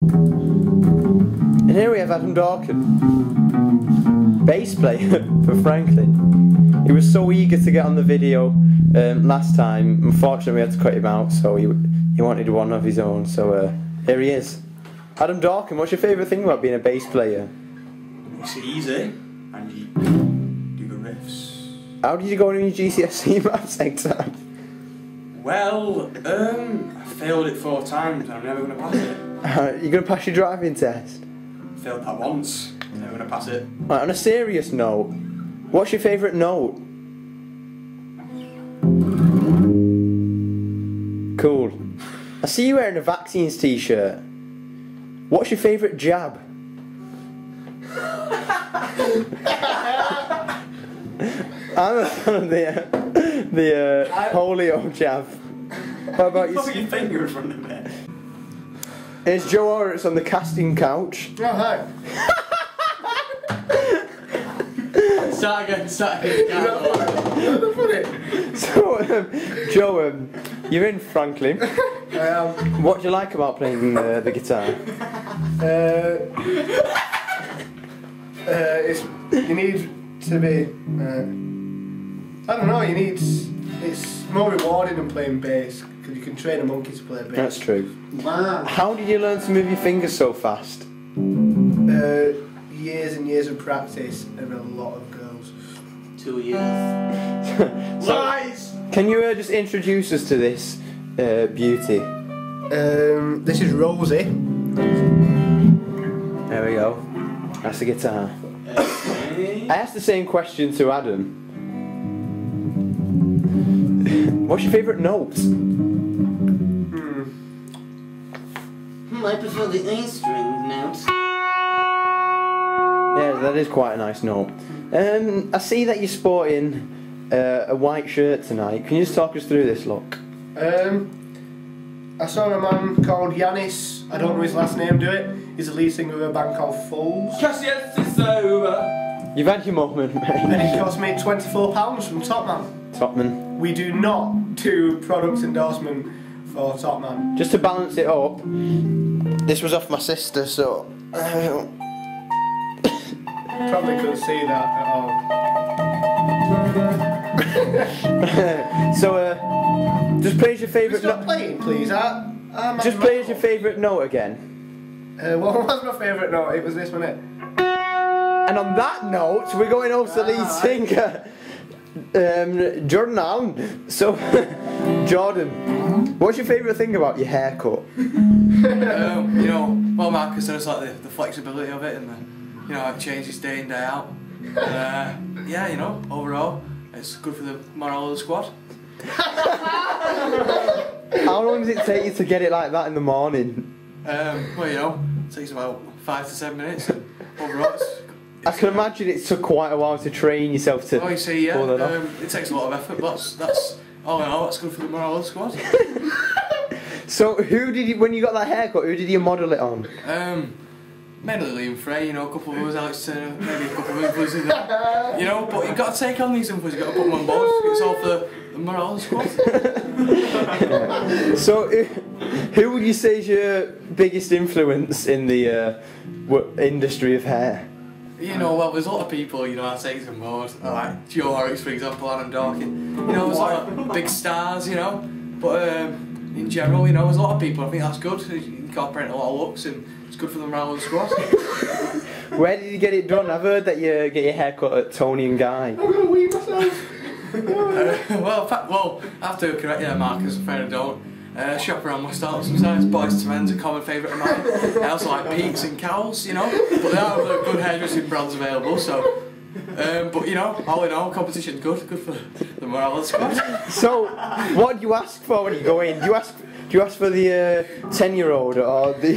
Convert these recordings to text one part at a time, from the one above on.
And here we have Adam Dorkin, bass player for Franklin. He was so eager to get on the video last time. Unfortunately, we had to cut him out, so he wanted one of his own. So here he is. Adam Dorkin, what's your favourite thing about being a bass player? It's easy, and you do the riffs. How did you go on your GCSE maths exam? Well, I failed it 4 times, and I'm never going to pass it. You're going to pass your driving test? Failed that once, never going to pass it. Right, on a serious note, what's your favourite note? Cool. I see you wearing a vaccines t-shirt. What's your favourite jab? I'm a fan of the polio jab. What about you? Put your finger in front of it. Here's Joe Orritz on the casting couch. Oh, hi. Start again. So, Joe, you're in Franklin. I am. What do you like about playing the guitar? You need to be. I don't know. It's more rewarding than playing bass because you can train a monkey to play bass. That's true. Wow. How did you learn to move your fingers so fast? Years and years of practice and a lot of girls. 2 years. Lies! Can you just introduce us to this beauty? This is Rosie. There we go. That's the guitar. I asked the same question to Adam. What's your favourite note? I prefer the A-string notes. Yeah, that is quite a nice note. I see that you're sporting a white shirt tonight. Can you just talk us through this look? I saw a man called Yanis, I don't know his last name, do it. He's the lead singer of a band called Fools. Just yes, it's over. You've had your moment, mate. And it cost me £24 from Topman. Topman. We do not do product endorsement for Topman. Just to balance it up, this was off my sister, so... Probably couldn't see that at all. So, just play as your favourite Stop note. playing, please. Just play as your favourite note again. What was my favourite note? It was this one, it. And on that note, we're going over to lead singer, Jordan Allen. So, Jordan, what's your favourite thing about your haircut? Well, Marcus, I just like the flexibility of it and it changes day in, day out. And, overall, it's good for the morale of the squad. How long does it take you to get it like that in the morning? It takes about 5 to 7 minutes. And overall, I can imagine it took quite a while to train yourself to you see, yeah, pull that off. it takes a lot of effort, but that's all in all, that's good for the morale of the squad. So, when you got that haircut, who did you model it on? Mainly Liam Frey, a couple of us, Alex Turner, maybe a couple of influences there. But you've got to take on these influences, you've got to put them on board. It's all for the morale of the squad. So, who would you say is your biggest influence in the industry of hair? Well, there's a lot of people, I take them on board. Like Joe Orritz, for example, Adam Dorkin. There's a lot of big stars, But in general, there's a lot of people. I think that's good. Incorporating a lot of looks and it's good for the morale of the squad. Where did you get it done? I've heard that you get your hair cut at Tony and Guy. I'm going to wee myself. Well, I have to correct you, Marcus, I'm afraid I don't. Shop around my style sometimes. Boys to Men's a common favourite of mine. I also like Peaks and Cowls, But there are other good hairdressing brands available, so... all in all, competition's good for the morale of the squad. So, what do you ask for when you go in? Do you ask for the 10-year-old or do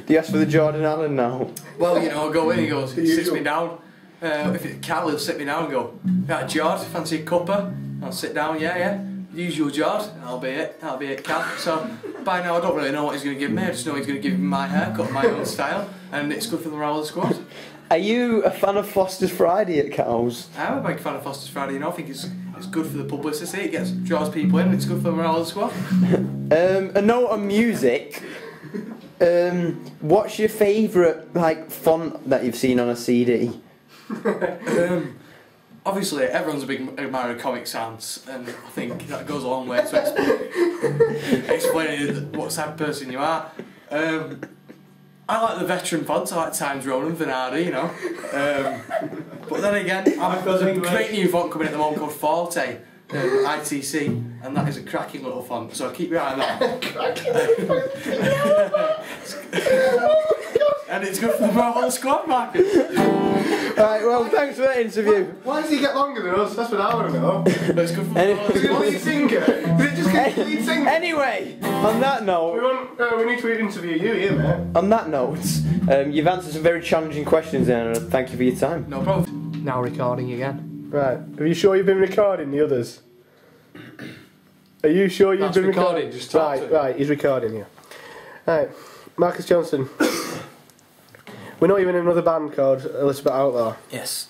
you ask for the Jordan Allen now? Well, I go in, he sits me down. If it's Cal, he'll sit me down and go, right, Jord, fancy a cuppa? I'll sit down, yeah. Usual Jord, that'll be it, Cal. So, by now I don't really know what he's going to give me, I just know he's going to give me my haircut, my own style, and it's good for the morale of the squad. Are you a fan of Foster's Friday at Cows? I'm a big fan of Foster's Friday, I think it's good for the publicity, it draws people in, it's good for the morale of the squad. A note on music. What's your favourite like font that you've seen on a CD? Obviously, everyone's a big admirer of Comic Sans, and I think that goes a long way to explaining what type of person you are. I like the veteran fonts. I like Times Roman, Venardi, you know. But then again, there's a great new font coming at the moment called Forte, ITC, and that is a cracking little font. So keep your eye on that. And it's good for the mobile squad market. Alright, well, thanks for that interview. Why does he get longer than us? That's what I want to know. But it's good for the mobile Is he a squad. lead singer? Is it just get lead singer? Anyway, on that note, We need to interview you here, mate. on that note, you've answered some very challenging questions, and thank you for your time. No problem. Now recording again. Right. Are you sure you've been recording the others? Are you sure you've That's been recording, just talk to Right, it. right, he's recording you. Right, Marcus Johnson. We know you're in another band called Elizabeth Outlaw. Yes.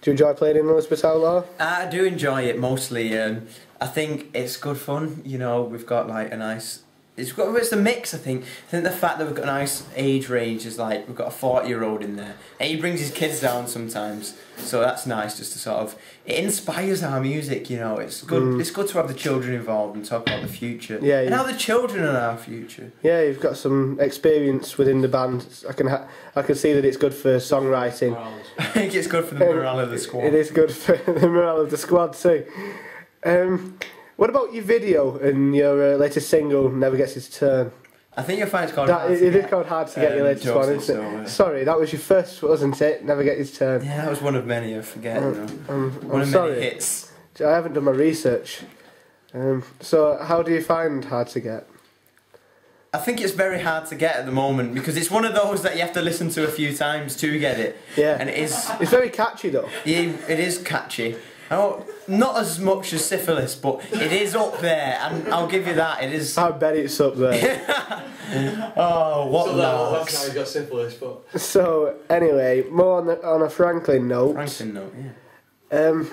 Do you enjoy playing in Elizabeth Outlaw? I do enjoy it mostly. I think it's good fun. You know, we've got like a nice. It's the mix. I think the fact that we've got a nice age range is like we've got a 40-year-old in there, and he brings his kids down sometimes. So that's nice, just to sort of it inspires our music. You know, it's good. It's good to have the children involved and talk about the future. Yeah, and yeah. how the children are our future. Yeah, you've got some experience within the band. I can see that it's good for songwriting. I think it's good for the morale of the squad. It is good for the morale of the squad too. What about your video and your latest single, Never Gets His Turn? I think you'll find it's called. It is called Hard to Get, your latest one, isn't it? Sorry, that was your first, wasn't it? Never Get His Turn. Yeah, that was one of many. I forget. You know, I'm one of sorry. many hits. I haven't done my research. So how do you find Hard to Get? I think it's very hard to get at the moment because it's one of those that you have to listen to a few times to get it. Yeah. And It's very catchy though. it is catchy. Oh, not as much as Syphilis, but it is up there, and I'll give you that. It is. I bet it's up there. Oh, what That's larks. how he got syphilis, but... So anyway, more on a Franklin note. Franklin note, yeah.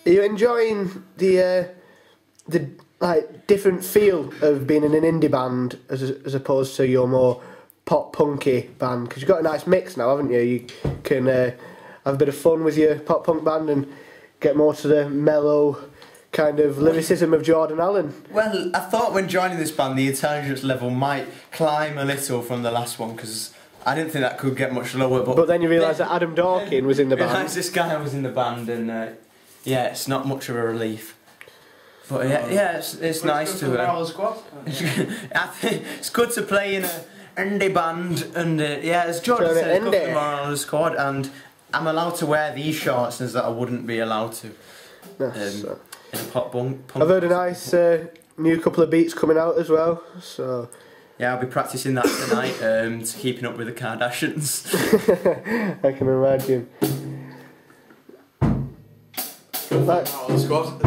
Are you enjoying the like different feel of being in an indie band as opposed to your more pop punky band? Because you've got a nice mix now, haven't you? You can have a bit of fun with your pop punk band and get more to the mellow kind of lyricism of Jordan Allen. Well, I thought when joining this band, the intelligence level might climb a little from the last one because I didn't think that could get much lower. But then you realise that Adam Dawkins was in the band. Realised this guy was in the band, and yeah, it's not much of a relief. But yeah, it's nice to. Squad. I think it's good to play in a indie band, and yeah, as Jordan said, it's good for the morale of the squad, and I'm allowed to wear these shorts as that I wouldn't be allowed to in a pop punk. I've heard a nice new couple of beats coming out as well, so yeah, I'll be practicing that tonight to keeping up with the Kardashians. I can imagine. Right. Squad.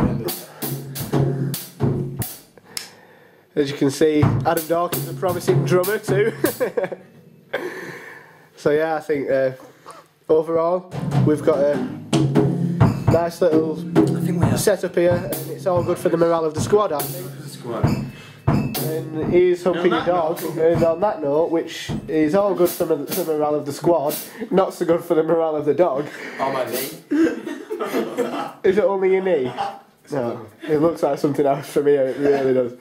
As you can see, Adam Dawkins is a promising drummer too. So yeah, I think overall we've got a nice little I think we have setup here, and it's all good for the morale of the squad, I think. the squad. And he's humping your dog, and on that note, which is all good for the morale of the squad, not so good for the morale of the dog. On my knee. Is it only your knee? No, it looks like something else for me, it really does.